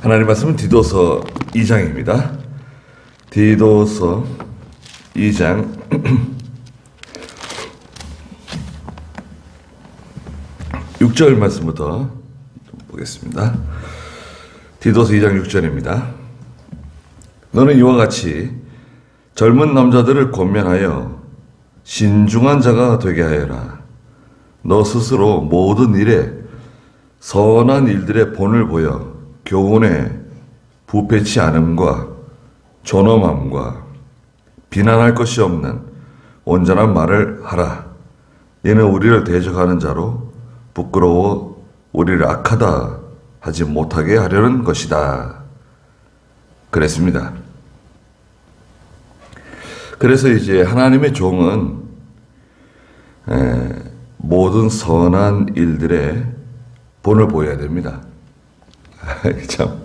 하나님 말씀은 디도서 2장입니다. 디도서 2장 6절 말씀부터 보겠습니다. 디도서 2장 6절입니다. 너는 이와 같이 젊은 남자들을 권면하여 신중한 자가 되게 하여라. 너 스스로 모든 일에 선한 일들의 본을 보여 교훈에 부패치 않음과 존엄함과 비난할 것이 없는 온전한 말을 하라. 이는 우리를 대적하는 자로 부끄러워 우리를 악하다 하지 못하게 하려는 것이다. 그랬습니다. 그래서 이제 하나님의 종은 모든 선한 일들의 본을 보여야 됩니다. 참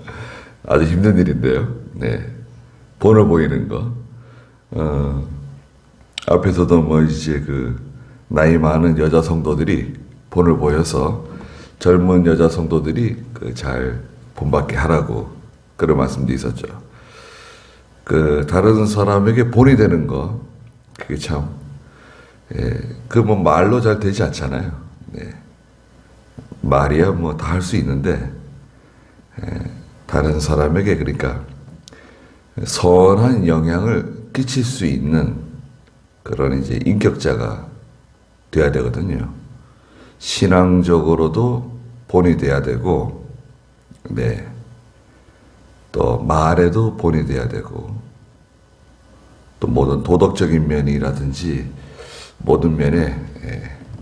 아주 힘든 일인데요. 네, 본을 보이는 거. 앞에서도 뭐 이제 그 나이 많은 여자 성도들이 본을 보여서 젊은 여자 성도들이 그 잘 본받게 하라고 그런 말씀도 있었죠. 그 다른 사람에게 본이 되는 거, 그게 참, 그 뭐 말로 잘 되지 않잖아요. 네. 말이야 뭐 다 할 수 있는데, 다른 사람에게 그러니까 선한 영향을 끼칠 수 있는 그런 이제 인격자가 돼야 되거든요. 신앙적으로도 본이 돼야 되고, 네. 또 말에도 본이 돼야 되고, 또 모든 도덕적인 면이라든지 모든 면에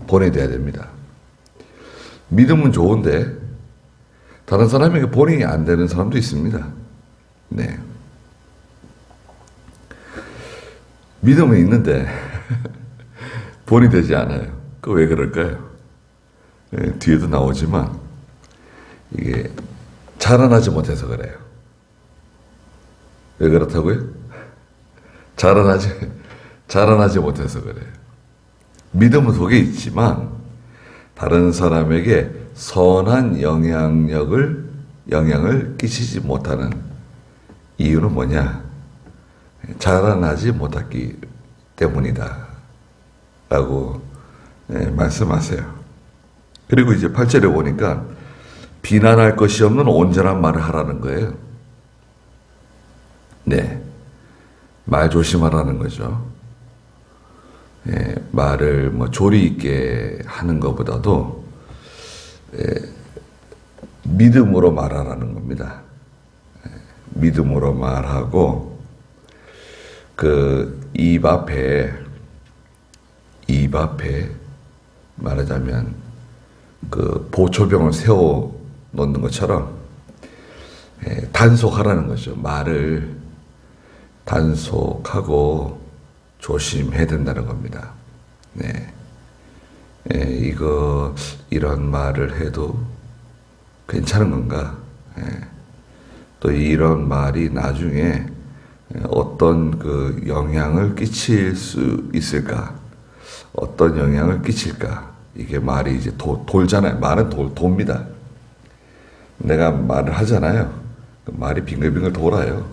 본이 돼야 됩니다. 믿음은 좋은데 다른 사람에게 본이 안 되는 사람도 있습니다. 네. 믿음은 있는데 본이 되지 않아요. 그 왜 그럴까요? 뒤에도 나오지만 이게 자라나지 못해서 그래요. 왜 그렇다고요? 자라나지 못해서 그래요. 믿음은 속에 있지만 다른 사람에게 선한 영향을 끼치지 못하는 이유는 뭐냐? 자라나지 못했기 때문이다 라고 말씀하세요. 그리고 이제 8절에 보니까 비난할 것이 없는 온전한 말을 하라는 거예요. 네, 말 조심하라는 거죠. 말을 뭐 조리 있게 하는 것보다도 믿음으로 말하라는 겁니다. 믿음으로 말하고 그 입 앞에 말하자면 그 보초병을 세워 놓는 것처럼 단속하라는 거죠. 말을 단속하고 조심해야 된다는 겁니다. 네. 이런 말을 해도 괜찮은 건가? 또 이런 말이 나중에 어떤 그 영향을 끼칠 수 있을까? 어떤 영향을 끼칠까? 이게 말이 이제 돌잖아요. 말은 돕니다. 내가 말을 하잖아요. 그 말이 빙글빙글 돌아요.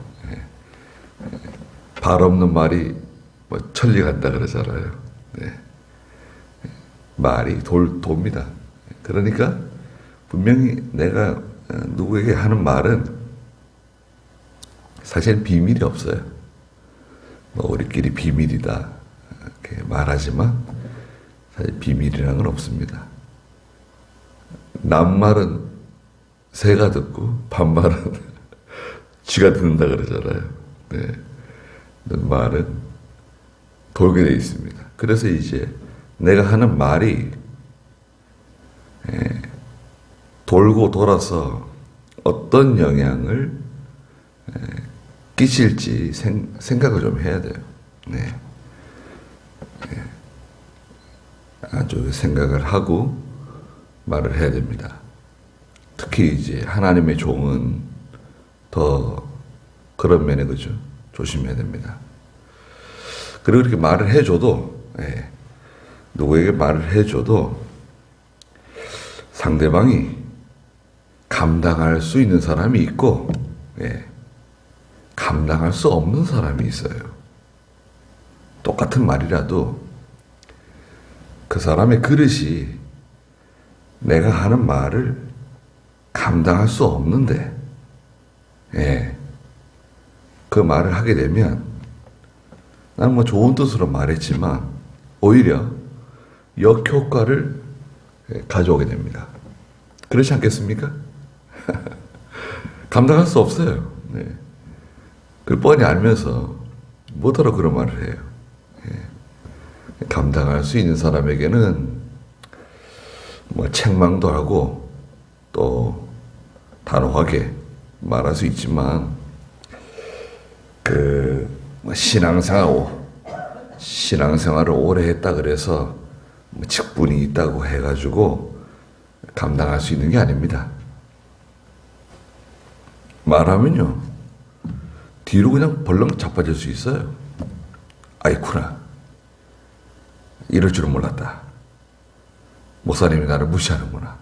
발 없는 말이 뭐 천리 간다 그러잖아요. 네. 말이 돕니다. 그러니까 분명히 내가 누구에게 하는 말은 사실 비밀이 없어요. 뭐 우리끼리 비밀이다 이렇게 말하지만 사실 비밀이라는 건 없습니다. 남말은 새가 듣고 반말은 쥐가 듣는다 그러잖아요. 네. 말은 돌게 되어 있습니다. 그래서 이제 내가 하는 말이 돌고 돌아서 어떤 영향을 끼칠지 생각을 좀 해야 돼요. 네. 아주 생각을 하고 말을 해야 됩니다. 특히 이제 하나님의 종은 더 그런 면에 그죠? 조심해야 됩니다. 그리고 이렇게 말을 해줘도, 누구에게 말을 해줘도 상대방이 감당할 수 있는 사람이 있고, 감당할 수 없는 사람이 있어요. 똑같은 말이라도 그 사람의 그릇이 내가 하는 말을 감당할 수 없는데, 그 말을 하게 되면 나는 뭐 좋은 뜻으로 말했지만 오히려 역효과를 가져오게 됩니다. 그렇지 않겠습니까? 감당할 수 없어요. 그걸 뻔히 알면서 뭐더러 그런 말을 해요. 감당할 수 있는 사람에게는 뭐 책망도 하고 또 단호하게 말할 수 있지만 뭐 신앙생활을 오래 했다 그래서 뭐 직분이 있다고 해가지고 감당할 수 있는 게 아닙니다. 말하면요 뒤로 그냥 벌렁 자빠질 수 있어요. 아이쿠나 이럴 줄은 몰랐다. 목사님이 나를 무시하는구나.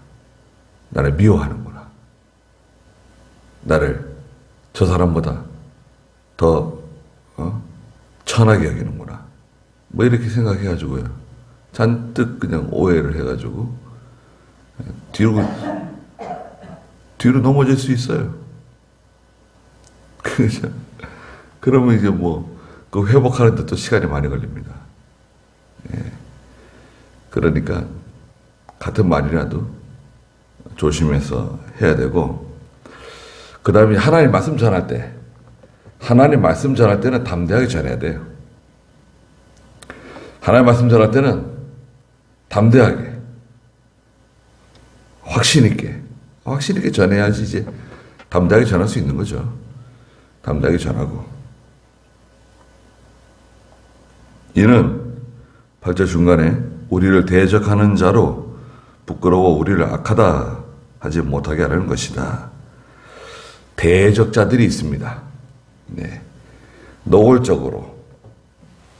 나를 미워하는구나. 나를 저 사람보다 더 천하게 여기는구나. 뭐 이렇게 생각해가지고요. 잔뜩 그냥 오해를 해가지고 뒤로 넘어질 수 있어요. 그러면 이제 뭐 그 회복하는데 또 시간이 많이 걸립니다. 그러니까 같은 말이라도 조심해서 해야 되고, 그 다음에 하나님 말씀 전할 때는 담대하게 전해야 돼요. 하나님 말씀 전할 때는 담대하게, 확신 있게 전해야지 이제 담대하게 전할 수 있는 거죠. 담대하게 전하고. 이는 8절 중간에 우리를 대적하는 자로 부끄러워 우리를 악하다 하지 못하게 하려는 것이다. 대적자들이 있습니다. 노골적으로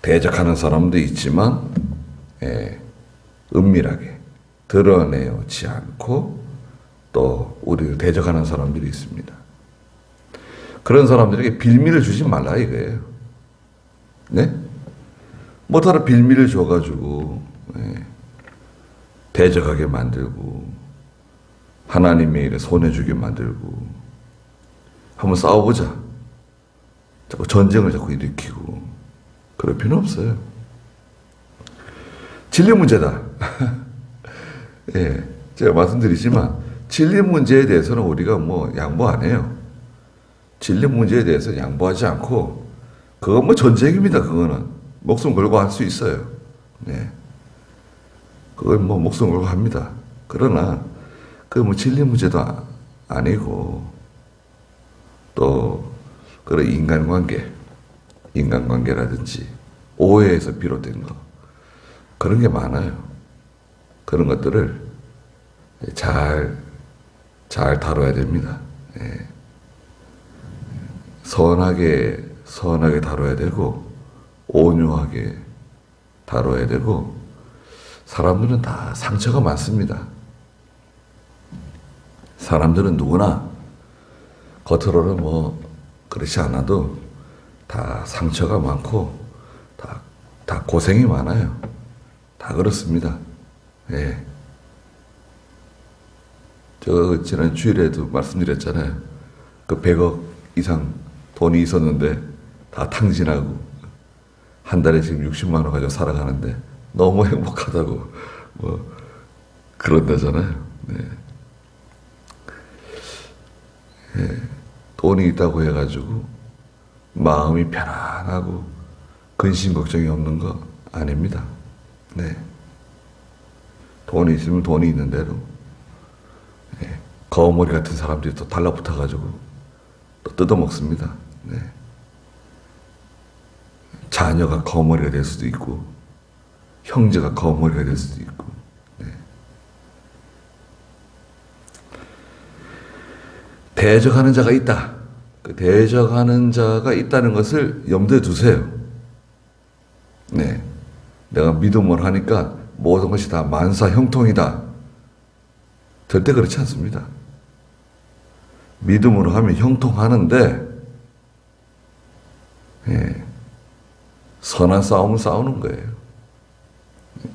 대적하는 사람도 있지만 은밀하게 드러내지 않고 또 우리를 대적하는 사람들이 있습니다. 그런 사람들에게 빌미를 주지 말라 이거예요. 뭐 다른 빌미를 줘가지고 대적하게 만들고 하나님의 일에 손해주게 만들고 한번 싸워보자. 자꾸 전쟁을 자꾸 일으키고 그럴 필요는 없어요. 진리 문제다. 제가 말씀드리지만 진리 문제에 대해서는 우리가 뭐 양보 안 해요. 진리 문제에 대해서 양보하지 않고 그건 뭐 전쟁입니다. 그거는 목숨 걸고 할 수 있어요. 그건 뭐 목숨 걸고 합니다. 그러나 그 뭐 진리 문제도 아니고 또 그런 인간관계라든지 오해에서 비롯된 거 그런 게 많아요. 그런 것들을 잘 다뤄야 됩니다. 선하게 다뤄야 되고 온유하게 다뤄야 되고. 사람들은 다 상처가 많습니다. 사람들은 누구나 겉으로는 뭐 그렇지 않아도 다 상처가 많고 다 고생이 많아요. 다 그렇습니다. 저 지난 주일에도 말씀드렸잖아요. 그 100억 이상 돈이 있었는데 다 탕진하고 한 달에 지금 60만 원 가지고 살아가는데 너무 행복하다고 뭐 그런다잖아요. 돈이 있다고 해가지고 마음이 편안하고 근심 걱정이 없는 거 아닙니다. 돈이 있으면 돈이 있는 대로 거머리 같은 사람들이 또 달라붙어가지고 또 뜯어먹습니다. 자녀가 거머리가 될 수도 있고 형제가 거머리가 될 수도 있고. 대적하는 자가 있다. 그 대적하는 자가 있다는 것을 염두에 두세요. 내가 믿음을 하니까 모든 것이 다 만사 형통이다. 절대 그렇지 않습니다. 믿음으로 하면 형통하는데, 예, 선한 싸움을 싸우는 거예요.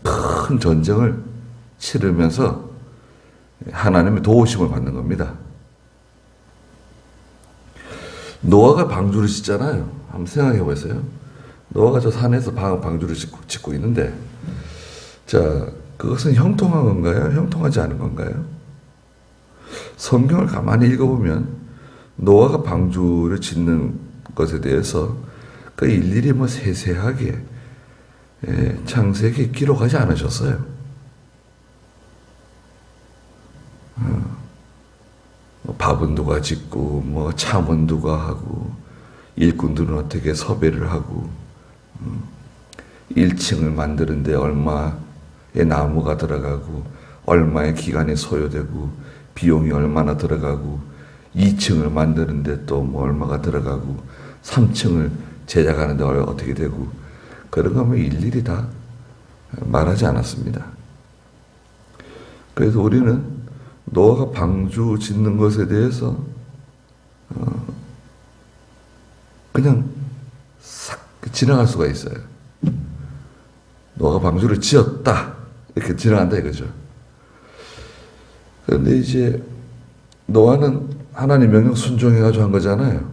큰 전쟁을 치르면서 하나님의 도우심을 받는 겁니다. 노아가 방주를 짓잖아요. 한번 생각해 보세요. 노아가 저 산에서 방주를 짓고 있는데, 자, 그것은 형통한 건가요? 형통하지 않은 건가요? 성경을 가만히 읽어보면 노아가 방주를 짓는 것에 대해서 그 일일이 뭐 세세하게 창세기에 기록하지 않으셨어요. 밥은 누가 짓고 뭐 참은 누가 하고 일꾼들은 어떻게 섭외를 하고 1층을 만드는데 얼마의 나무가 들어가고 얼마의 기간이 소요되고 비용이 얼마나 들어가고 2층을 만드는데 또 뭐 얼마가 들어가고 3층을 제작하는데 어떻게 되고 그런 거 뭐 일일이 다 말하지 않았습니다. 그래서 우리는 노아가 방주 짓는 것에 대해서 그냥 싹 지나갈 수가 있어요. 노아가 방주를 지었다 이렇게 지나간다 이거죠. 그런데 이제 노아는 하나님 명령 순종해가지고 한 거잖아요.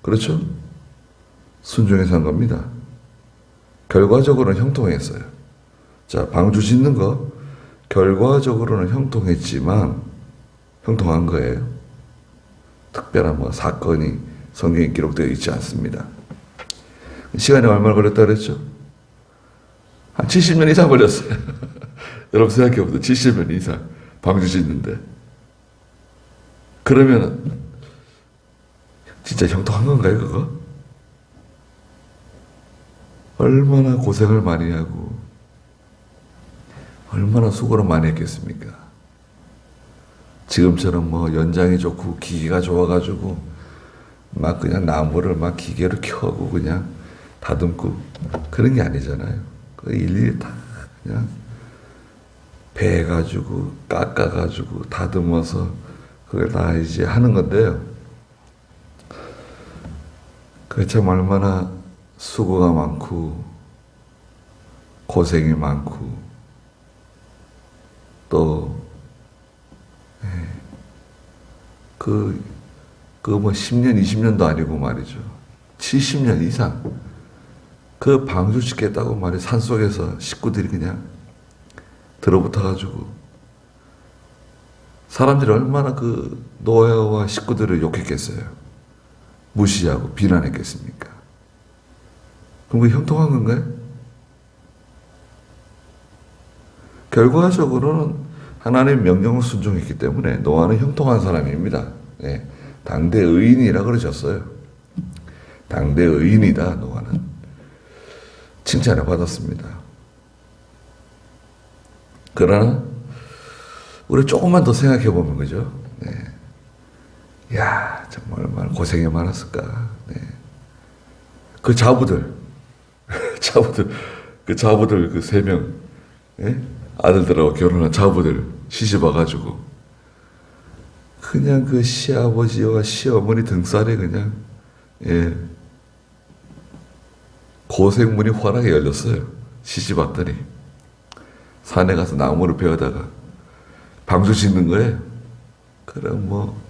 그렇죠? 순종해서 한 겁니다. 결과적으로는 형통했어요. 자, 방주 짓는 거 결과적으로는 형통했지만 형통한 거예요. 특별한 뭐 사건이 성경에 기록되어 있지 않습니다. 시간이 얼마나 걸렸다 그랬죠? 한 70년 이상 걸렸어요. 여러분 생각해보세요. 70년 이상 방주 짓는데 그러면 진짜 형통한 건가요 그거? 얼마나 고생을 많이 하고 얼마나 수고를 많이 했겠습니까? 지금처럼 뭐 연장이 좋고 기계가 좋아가지고 막 그냥 나무를 막 기계로 켜고 그냥 다듬고 그런 게 아니잖아요. 그 일일이 다 그냥 베가지고 깎아가지고 다듬어서 그걸 다 이제 하는 건데요. 그게 참 얼마나 수고가 많고 고생이 많고 또 뭐 10년, 20년도 아니고 말이죠. 70년 이상 그 방주 짓겠다고 말이 산속에서 식구들이 그냥 들어붙어가지고 사람들이 얼마나 그 노아와 식구들을 욕했겠어요. 무시하고 비난했겠습니까? 그럼 그게 형통한 건가요? 결과적으로는 하나님의 명령을 순종했기 때문에 노아는 형통한 사람입니다. 네. 당대 의인이라 그러셨어요. 당대 의인이다 노아는. 칭찬을 받았습니다. 그러나 우리 조금만 더 생각해 보면 그죠? 네. 야 정말 얼마나 고생이 많았을까. 네. 그 자부들 그 3명 예? 아들들하고 결혼한 자부들 시집 와가지고 그냥 그 시아버지와 시어머니 등살에 그냥 고생문이 환하게 열렸어요. 시집 왔더니 산에 가서 나무를 베어다가 방주 짓는 거예요. 그럼 뭐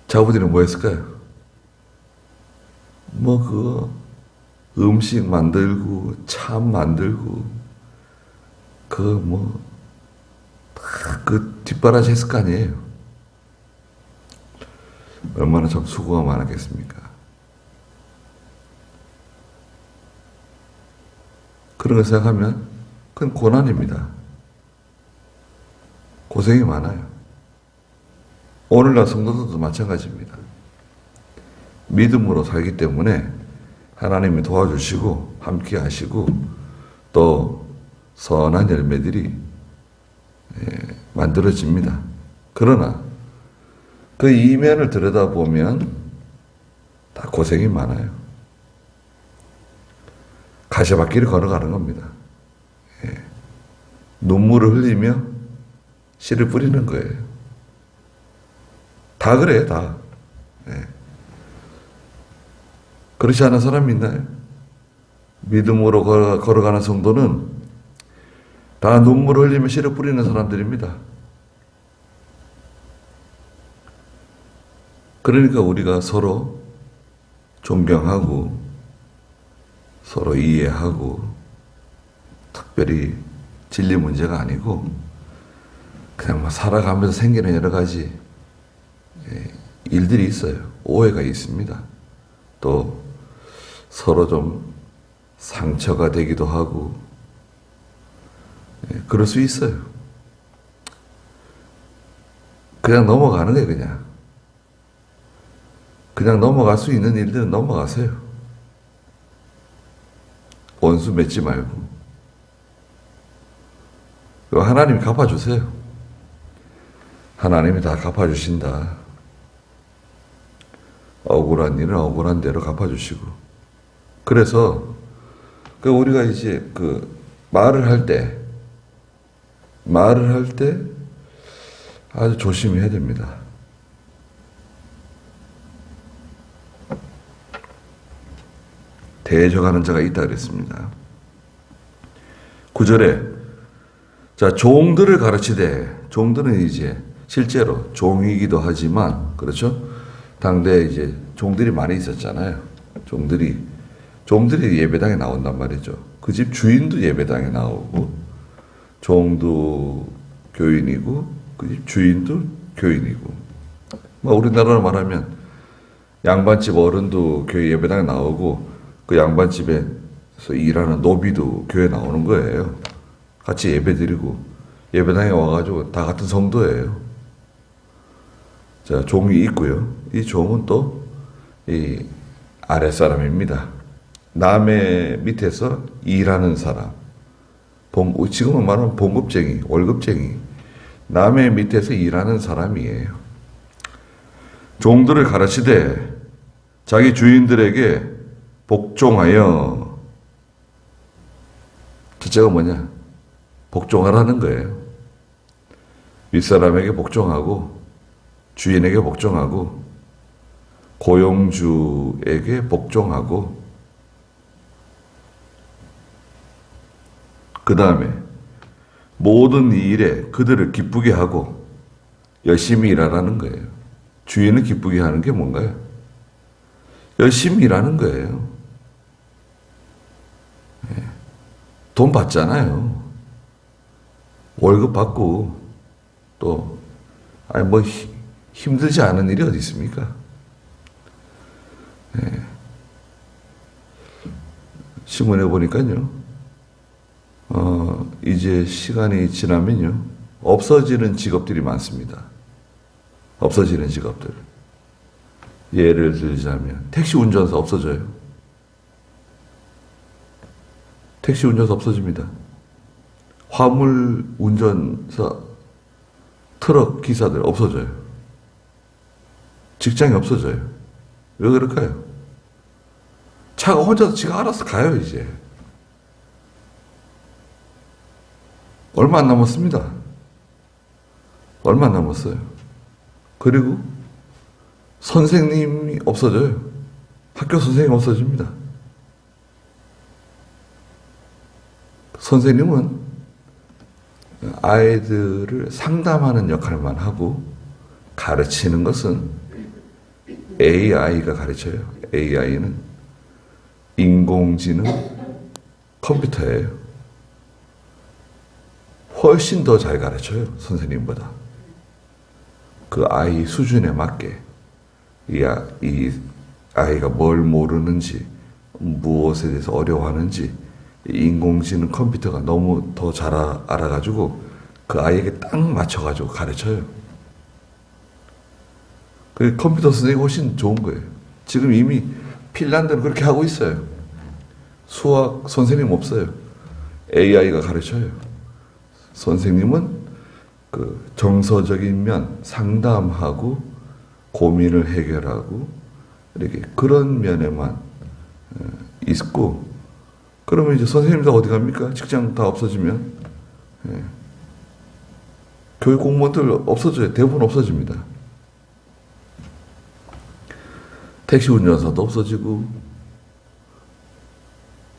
자부들은 뭐 했을까요? 뭐 그거 음식 만들고 참 만들고 그 뒷바라지 했을 거 아니에요. 얼마나 참 수고가 많았겠습니까? 그런 걸 생각하면 그건 고난입니다. 고생이 많아요. 오늘날 성도들도 마찬가지입니다. 믿음으로 살기 때문에 하나님이 도와주시고 함께 하시고 또 선한 열매들이 만들어집니다. 그러나 그 이면을 들여다보면 다 고생이 많아요. 가시밭길을 걸어가는 겁니다. 눈물을 흘리며 씨를 뿌리는 거예요. 다 그래, 다. 예. 그렇지 않은 사람이 있나요? 믿음으로 걸어가는 성도는 다 눈물 흘리며 씨를 뿌리는 사람들입니다. 그러니까 우리가 서로 존경하고 서로 이해하고 특별히 진리 문제가 아니고 그냥 뭐 살아가면서 생기는 여러 가지 일들이 있어요. 오해가 있습니다. 또 서로 좀 상처가 되기도 하고 그럴 수 있어요. 그냥 넘어가는 거예요. 그냥 넘어갈 수 있는 일들은 넘어가세요. 원수 맺지 말고 하나님이 갚아주세요. 하나님이 다 갚아주신다. 억울한 일은 억울한 대로 갚아주시고. 그래서 우리가 이제 말을 할 때 아주 조심해야 됩니다. 대적하는 자가 있다 그랬습니다. 9절에 자, 종들을 가르치되, 종들은 이제 실제로 종이기도 하지만, 그렇죠? 당대에 이제 종들이 많이 있었잖아요. 종들이 예배당에 나온단 말이죠. 그 집 주인도 예배당에 나오고, 종도 교인이고, 그 집 주인도 교인이고. 우리나라로 말하면, 양반집 어른도 교회 예배당에 나오고, 그 양반집에서 일하는 노비도 교회 나오는 거예요. 같이 예배드리고 예배당에 와가지고 다 같은 성도예요. 자, 종이 있고요. 이 종은 또 이 아랫사람입니다. 남의 밑에서 일하는 사람. 지금은 말하면 봉급쟁이, 월급쟁이. 남의 밑에서 일하는 사람이에요. 종들을 가르치되 자기 주인들에게 복종하여. 첫째가 뭐냐? 복종하라는 거예요. 윗사람에게 복종하고 주인에게 복종하고 고용주에게 복종하고 그 다음에 모든 일에 그들을 기쁘게 하고 열심히 일하라는 거예요. 주인을 기쁘게 하는 게 뭔가요? 열심히 일하는 거예요. 돈 받잖아요. 월급 받고 또 힘들지 않은 일이 어디 있습니까? 신문에 보니까요. 이제 시간이 지나면요. 없어지는 직업들이 많습니다. 없어지는 직업들. 예를 들자면 택시 운전사 없어져요. 택시 운전사 없어집니다. 화물 운전사, 트럭 기사들 없어져요. 직장이 없어져요. 왜 그럴까요? 차가 혼자서 지가 알아서 가요, 이제. 얼마 안 남았습니다. 얼마 안 남았어요. 그리고 선생님이 없어져요. 학교 선생님이 없어집니다. 선생님은 아이들을 상담하는 역할만 하고 가르치는 것은 AI가 가르쳐요. AI는 인공지능 컴퓨터예요. 훨씬 더 잘 가르쳐요. 선생님보다. 그 아이 수준에 맞게 이 아이가 뭘 모르는지 무엇에 대해서 어려워하는지 인공지능 컴퓨터가 너무 더 잘 알아가지고 그 아이에게 딱 맞춰가지고 가르쳐요. 그 컴퓨터 선생님이 훨씬 좋은 거예요. 지금 이미 핀란드는 그렇게 하고 있어요. 수학 선생님 없어요. AI가 가르쳐요. 선생님은 그 정서적인 면 상담하고 고민을 해결하고 이렇게 그런 면에만 있고, 그러면 이제 선생님들 어디 갑니까? 직장 다 없어지면 교육 공무원들 없어져요. 대부분 없어집니다. 택시 운전사도 없어지고,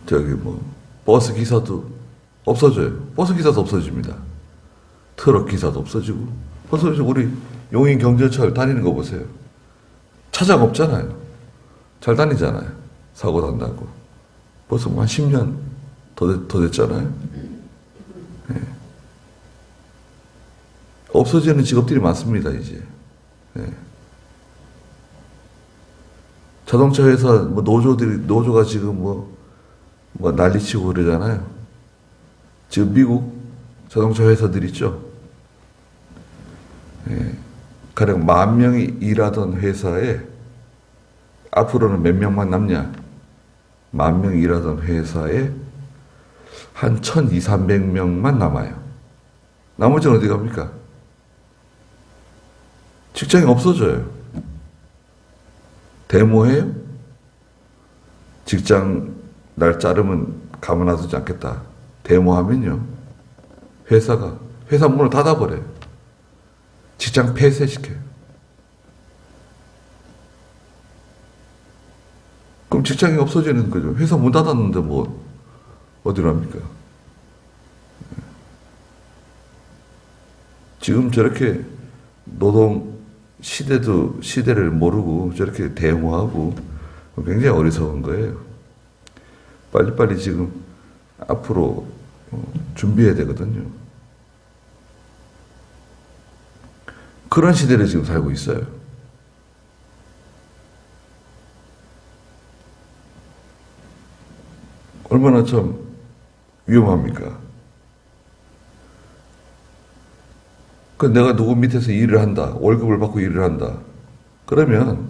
저기 뭐, 버스 기사도 없어져요. 버스 기사도 없어집니다. 트럭 기사도 없어지고. 벌써 우리 용인 경전철 다니는 거 보세요. 차장 없잖아요. 잘 다니잖아요. 사고 난다고. 벌써 뭐 한 10년 더 됐잖아요. 네. 없어지는 직업들이 많습니다, 이제. 네. 자동차 회사, 뭐 노조가 지금 뭐 난리치고 그러잖아요. 지금 미국 자동차 회사들 있죠. 예. 가령 10,000명이 일하던 회사에 앞으로는 몇 명만 남냐? 10,000명 일하던 회사에 한 1,200~300명만 남아요. 나머지는 어디 갑니까? 직장이 없어져요. 데모해요? 직장 날 자르면 가만 놔두지 않겠다. 데모하면요. 회사 문을 닫아버려요. 직장 폐쇄시켜요. 그럼 직장이 없어지는 거죠. 회사 문 닫았는데 뭐 어디로 합니까? 지금 저렇게 노동 시대를 모르고 저렇게 대응하고 굉장히 어리석은 거예요. 빨리빨리 지금 앞으로 준비해야 되거든요. 그런 시대를 지금 살고 있어요. 얼마나 참 위험합니까? 내가 누구 밑에서 일을 한다. 월급을 받고 일을 한다. 그러면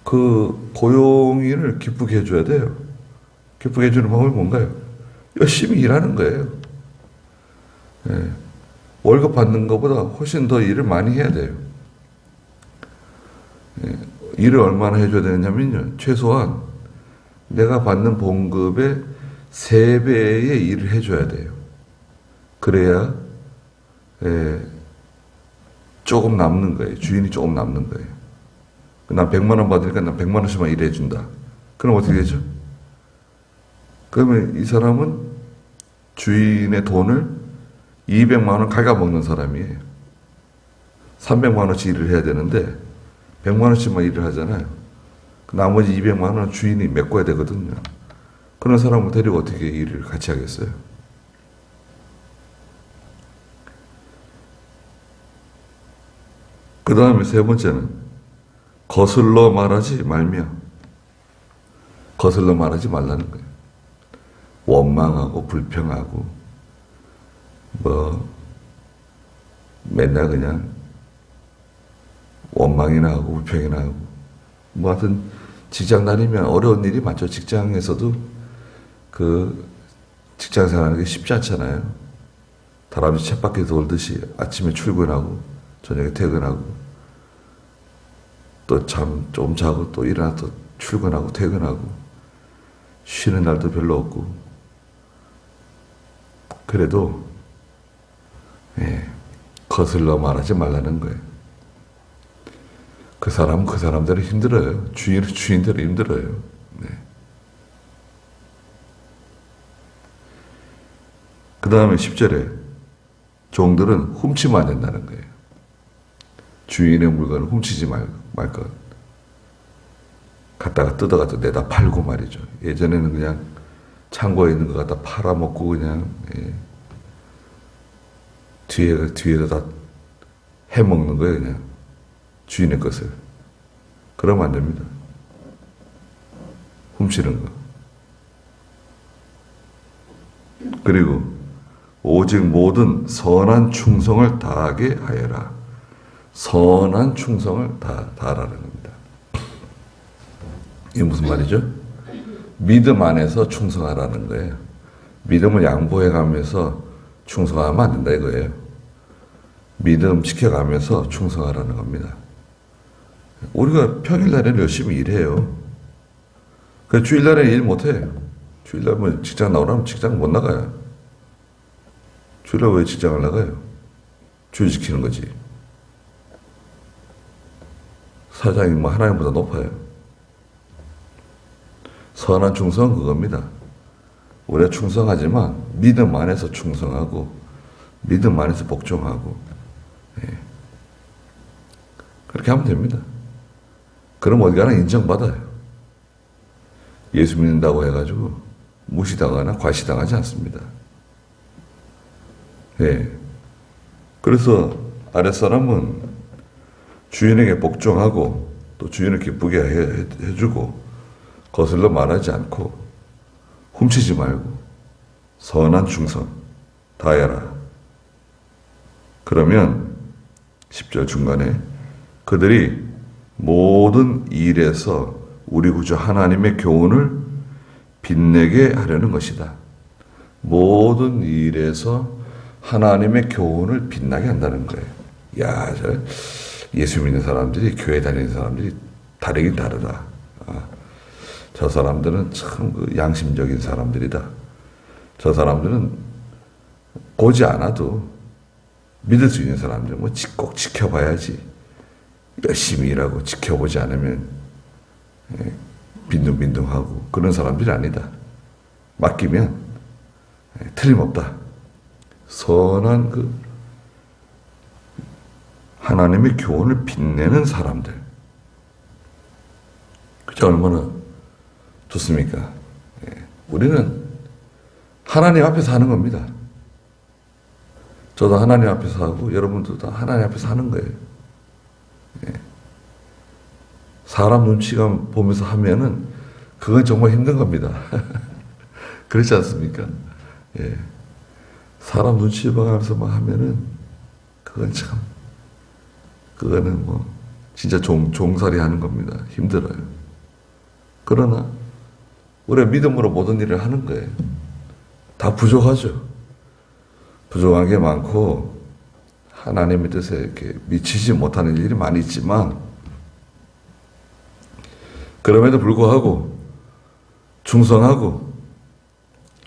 그 고용인을 기쁘게 해줘야 돼요. 기쁘게 해주는 방법이 뭔가요? 열심히 일하는 거예요. 예. 월급 받는 것보다 훨씬 더 일을 많이 해야 돼요. 예. 일을 얼마나 해줘야 되느냐면요. 최소한 내가 받는 봉급의 3배의 일을 해줘야 돼요. 그래야 조금 남는 거예요. 주인이 조금 남는 거예요. 난 100만 원 받으니까 난 100만 원씩만 일해준다. 그럼 어떻게 되죠? 그러면 이 사람은 주인의 돈을 200만 원 갉아먹는 사람이에요. 300만 원씩 일을 해야 되는데 100만 원씩만 일을 하잖아요. 나머지 200만 원은 주인이 메꿔야 되거든요. 그런 사람을 데리고 어떻게 일을 같이 하겠어요? 그 다음에 3번째는 거슬러 말하지 말며. 거슬러 말하지 말라는 거예요. 원망하고 불평하고 맨날 그냥 원망이나 하고 불평이나 하고 하여튼 직장 다니면 어려운 일이 많죠. 직장에서도 그 직장 생활하는 게 쉽지 않잖아요. 다람쥐 쳇바퀴 돌듯이 아침에 출근하고 저녁에 퇴근하고 또 잠 좀 자고 또 일어나 또 출근하고 퇴근하고 쉬는 날도 별로 없고 그래도 거슬러 말하지 말라는 거예요. 그 사람은 그 사람대로 힘들어요. 주인은 주인대로 힘들어요. 그 다음에 10절에 종들은 훔치면 안 된다는 거예요. 주인의 물건을 훔치지 말 것. 갖다가 뜯어가서 내다 팔고 말이죠. 예전에는 그냥 창고에 있는 거 갖다 팔아먹고 그냥 뒤에다 다 해먹는 거예요. 그냥 주인의 것을. 그러면 안 됩니다. 훔치는 거. 그리고 오직 모든 선한 충성을 다하게 하여라. 선한 충성을 다하라는 겁니다. 이게 무슨 말이죠? 믿음 안에서 충성하라는 거예요. 믿음을 양보해가면서 충성하면 안 된다 이거예요. 믿음 지켜가면서 충성하라는 겁니다. 우리가 평일날에는 열심히 일해요. 그 주일날에 일 못해. 주일날 뭐 직장 나오라면 직장 못 나가요. 주일날 왜 직장을 나가요? 주일 지키는 거지. 사장이 뭐 하나님보다 높아요. 선한 충성은 그겁니다. 우리가 충성하지만 믿음 안에서 충성하고 믿음 안에서 복종하고, 예. 그렇게 하면 됩니다. 그럼 어디 가나 인정받아요. 예수 믿는다고 해가지고 무시당하거나 과시당하지 않습니다. 예. 그래서 아랫사람은 주인에게 복종하고 또 주인을 기쁘게 해주고 거슬러 말하지 않고 훔치지 말고 선한 충성 다해라. 그러면 10절 중간에 그들이 모든 일에서 우리 구주 하나님의 교훈을 빛내게 하려는 것이다. 모든 일에서 하나님의 교훈을 빛나게 한다는 거예요. 야, 예수 믿는 사람들이, 교회 다니는 사람들이 다르긴 다르다. 저 사람들은 참 양심적인 사람들이다. 저 사람들은 보지 않아도 믿을 수 있는 사람들, 뭐 꼭 지켜봐야지. 열심히 일하고 지켜보지 않으면 빈둥빈둥하고 그런 사람들이 아니다. 맡기면 틀림없다. 선한 하나님의 교훈을 빛내는 사람들. 그게 얼마나 좋습니까? 우리는 하나님 앞에서 하는 겁니다. 저도 하나님 앞에서 하고 여러분도 다 하나님 앞에서 하는 거예요. 사람 눈치가 보면서 하면은 그건 정말 힘든 겁니다. 그렇지 않습니까? 예. 사람 눈치 봐가면서 막 하면은 그거는 뭐 진짜 종살이 하는 겁니다. 힘들어요. 그러나 우리가 믿음으로 모든 일을 하는 거예요. 다 부족하죠. 부족한 게 많고 하나님의 뜻에 이렇게 미치지 못하는 일이 많이 있지만 그럼에도 불구하고 충성하고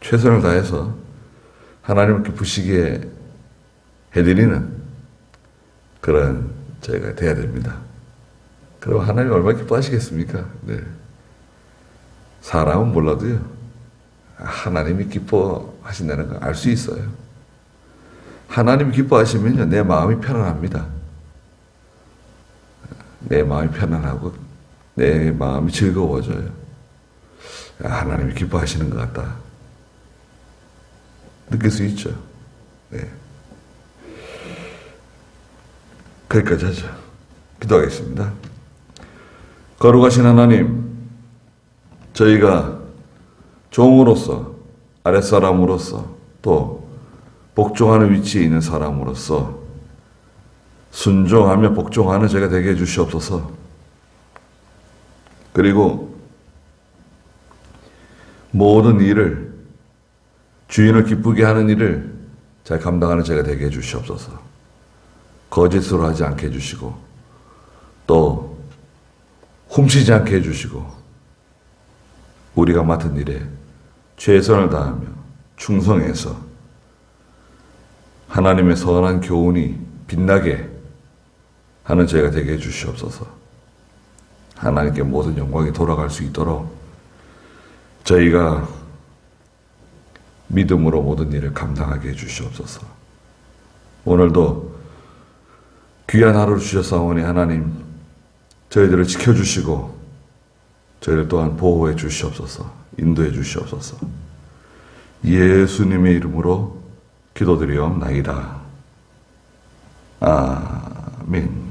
최선을 다해서 하나님을 기쁘시게 해드리는 그런 저희가 돼야 됩니다. 그럼 하나님 얼마나 기뻐하시겠습니까? 네. 사람은 몰라도요. 하나님이 기뻐하신다는 걸 알 수 있어요. 하나님이 기뻐하시면요. 내 마음이 편안합니다. 내 마음이 편안하고 내 마음이 즐거워져요. 하나님이 기뻐하시는 것 같다. 느낄 수 있죠. 네. 거기까지 하죠. 기도하겠습니다. 거룩하신 하나님, 저희가 종으로서, 아랫사람으로서, 또 복종하는 위치에 있는 사람으로서 순종하며 복종하는 제가 되게 해주시옵소서. 그리고 모든 일을, 주인을 기쁘게 하는 일을 잘 감당하는 제가 되게 해주시옵소서. 거짓으로 하지 않게 해주시고 또 훔치지 않게 해주시고 우리가 맡은 일에 최선을 다하며 충성해서 하나님의 선한 교훈이 빛나게 하는 저희가 되게 해주시옵소서. 하나님께 모든 영광이 돌아갈 수 있도록 저희가 믿음으로 모든 일을 감당하게 해주시옵소서. 오늘도 귀한 하루를 주셨사오니 하나님 저희들을 지켜주시고 저희를 또한 보호해 주시옵소서. 인도해 주시옵소서. 예수님의 이름으로 기도드리옵나이다. 아멘.